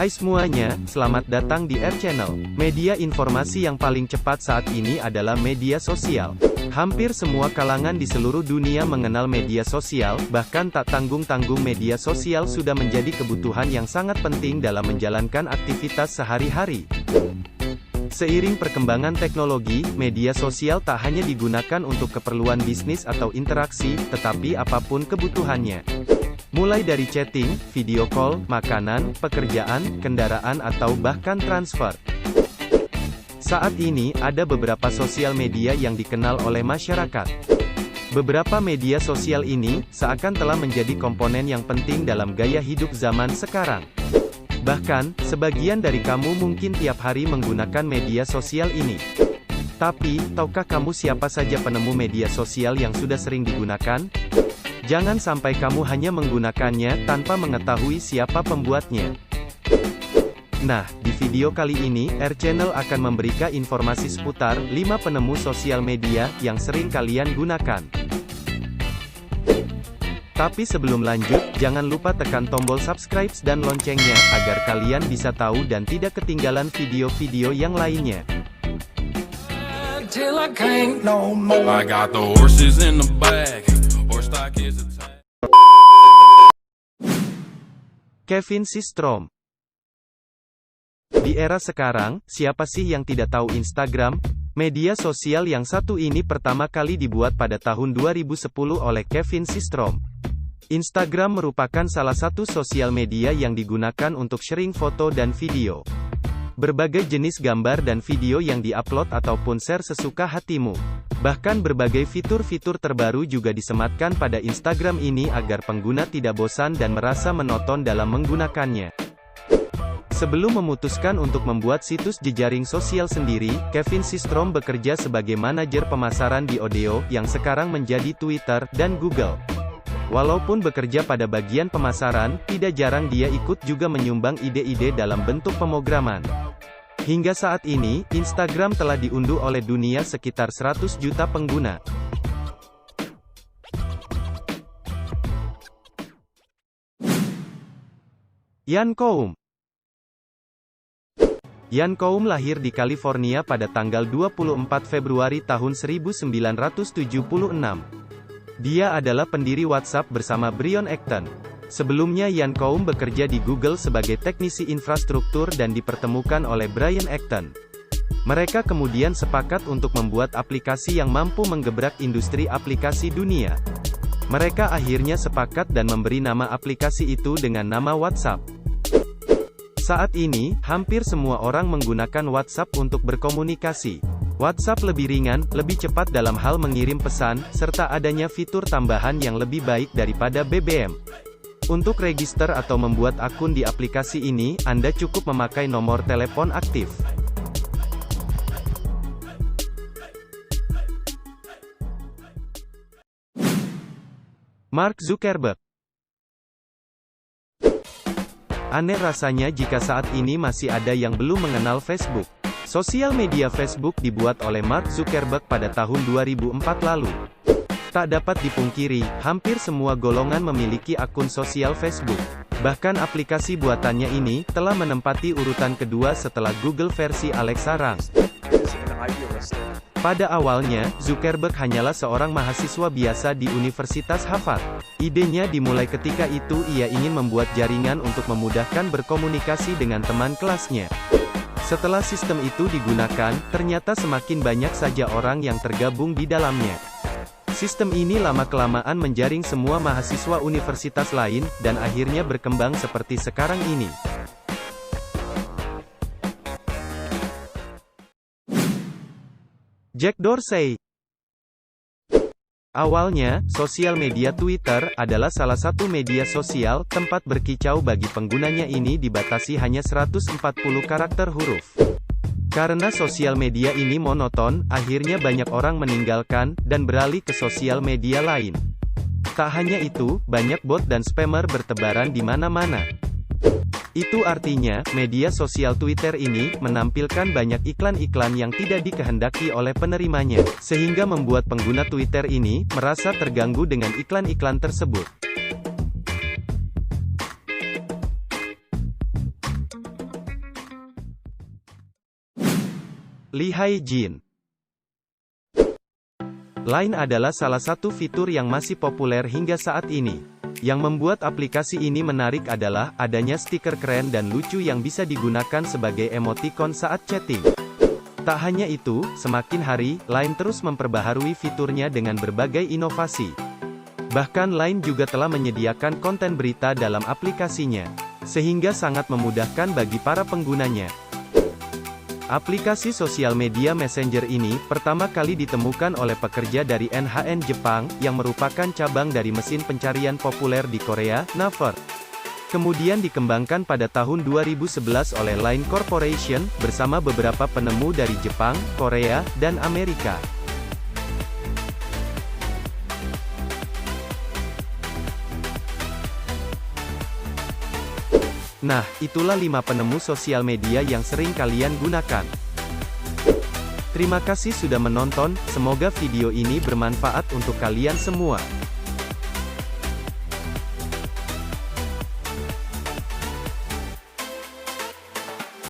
Hai semuanya, selamat datang di R Channel. Media informasi yang paling cepat saat ini adalah media sosial. Hampir semua kalangan di seluruh dunia mengenal media sosial, bahkan tak tanggung-tanggung media sosial sudah menjadi kebutuhan yang sangat penting dalam menjalankan aktivitas sehari-hari. Seiring perkembangan teknologi, media sosial tak hanya digunakan untuk keperluan bisnis atau interaksi, tetapi apapun kebutuhannya. Mulai dari chatting, video call, makanan, pekerjaan, kendaraan atau bahkan transfer. Saat ini, ada beberapa sosial media yang dikenal oleh masyarakat. Beberapa media sosial ini, seakan telah menjadi komponen yang penting dalam gaya hidup zaman sekarang. Bahkan, sebagian dari kamu mungkin tiap hari menggunakan media sosial ini. Tapi, tahukah kamu siapa saja penemu media sosial yang sudah sering digunakan? Jangan sampai kamu hanya menggunakannya tanpa mengetahui siapa pembuatnya. Nah, di video kali ini, R Channel akan memberikan informasi seputar 5 penemu sosial media yang sering kalian gunakan. Tapi sebelum lanjut, jangan lupa tekan tombol subscribe dan loncengnya, agar kalian bisa tahu dan tidak ketinggalan video-video yang lainnya. Kevin Systrom. Di era sekarang, siapa sih yang tidak tahu Instagram? Media sosial yang satu ini pertama kali dibuat pada tahun 2010 oleh Kevin Systrom. Instagram merupakan salah satu sosial media yang digunakan untuk sharing foto dan video. Berbagai jenis gambar dan video yang diupload ataupun share sesuka hatimu. Bahkan berbagai fitur-fitur terbaru juga disematkan pada Instagram ini agar pengguna tidak bosan dan merasa monoton dalam menggunakannya. Sebelum memutuskan untuk membuat situs jejaring sosial sendiri, Kevin Systrom bekerja sebagai manajer pemasaran di Odeo, yang sekarang menjadi Twitter dan Google. Walaupun bekerja pada bagian pemasaran, tidak jarang dia ikut juga menyumbang ide-ide dalam bentuk pemrograman. Hingga saat ini, Instagram telah diunduh oleh dunia sekitar 100 juta pengguna. Ian Coum. Ian Coum lahir di California pada tanggal 24 Februari tahun 1976. Dia adalah pendiri WhatsApp bersama Brian Acton. Sebelumnya Ian Coum bekerja di Google sebagai teknisi infrastruktur dan dipertemukan oleh Brian Acton. Mereka kemudian sepakat untuk membuat aplikasi yang mampu menggebrak industri aplikasi dunia. Mereka akhirnya sepakat dan memberi nama aplikasi itu dengan nama WhatsApp. Saat ini, hampir semua orang menggunakan WhatsApp untuk berkomunikasi. WhatsApp lebih ringan, lebih cepat dalam hal mengirim pesan, serta adanya fitur tambahan yang lebih baik daripada BBM. Untuk register atau membuat akun di aplikasi ini, Anda cukup memakai nomor telepon aktif. Mark Zuckerberg. Aneh rasanya jika saat ini masih ada yang belum mengenal Facebook. Sosial media Facebook dibuat oleh Mark Zuckerberg pada tahun 2004 lalu. Tak dapat dipungkiri, hampir semua golongan memiliki akun sosial Facebook. Bahkan aplikasi buatannya ini, telah menempati urutan kedua setelah Google versi Alexa Rang. Pada awalnya, Zuckerberg hanyalah seorang mahasiswa biasa di Universitas Harvard. Idenya dimulai ketika itu ia ingin membuat jaringan untuk memudahkan berkomunikasi dengan teman kelasnya. Setelah sistem itu digunakan, ternyata semakin banyak saja orang yang tergabung di dalamnya. Sistem ini lama-kelamaan menjaring semua mahasiswa universitas lain, dan akhirnya berkembang seperti sekarang ini. Jack Dorsey. Awalnya, sosial media Twitter adalah salah satu media sosial, tempat berkicau bagi penggunanya ini dibatasi hanya 140 karakter huruf. Karena sosial media ini monoton, akhirnya banyak orang meninggalkan, dan beralih ke sosial media lain. Tak hanya itu, banyak bot dan spammer bertebaran di mana-mana. Itu artinya, media sosial Twitter ini, menampilkan banyak iklan-iklan yang tidak dikehendaki oleh penerimanya, sehingga membuat pengguna Twitter ini, merasa terganggu dengan iklan-iklan tersebut. Lihai Jin. Line adalah salah satu fitur yang masih populer hingga saat ini. Yang membuat aplikasi ini menarik adalah adanya stiker keren dan lucu yang bisa digunakan sebagai emoticon saat chatting. Tak hanya itu, semakin hari, Line terus memperbaharui fiturnya dengan berbagai inovasi. Bahkan Line juga telah menyediakan konten berita dalam aplikasinya, sehingga sangat memudahkan bagi para penggunanya. Aplikasi sosial media Messenger ini pertama kali ditemukan oleh pekerja dari NHN Jepang, yang merupakan cabang dari mesin pencarian populer di Korea, Naver. Kemudian dikembangkan pada tahun 2011 oleh Line Corporation, bersama beberapa penemu dari Jepang, Korea, dan Amerika. Nah, itulah 5 penemu sosial media yang sering kalian gunakan. Terima kasih sudah menonton, semoga video ini bermanfaat untuk kalian semua.